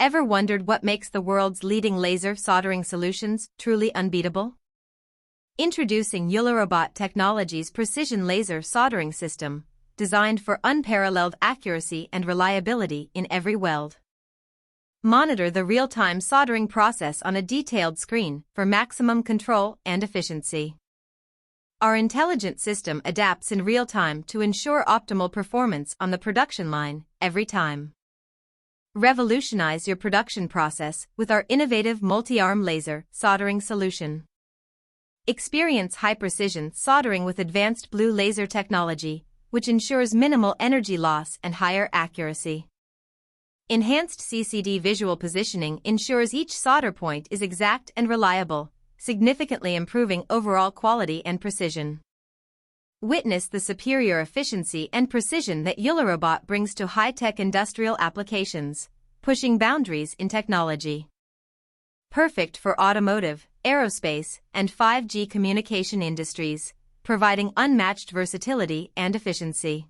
Ever wondered what makes the world's leading laser soldering solutions truly unbeatable? Introducing ULIROBOT Technology's precision laser soldering system, designed for unparalleled accuracy and reliability in every weld. Monitor the real-time soldering process on a detailed screen for maximum control and efficiency. Our intelligent system adapts in real time to ensure optimal performance on the production line every time. Revolutionize your production process with our innovative multi-arm laser soldering solution. Experience high-precision soldering with advanced blue laser technology, which ensures minimal energy loss and higher accuracy. Enhanced CCD visual positioning ensures each solder point is exact and reliable, significantly improving overall quality and precision. Witness the superior efficiency and precision that ULIROBOT brings to high-tech industrial applications, pushing boundaries in technology. Perfect for automotive, aerospace, and 5G communication industries, providing unmatched versatility and efficiency.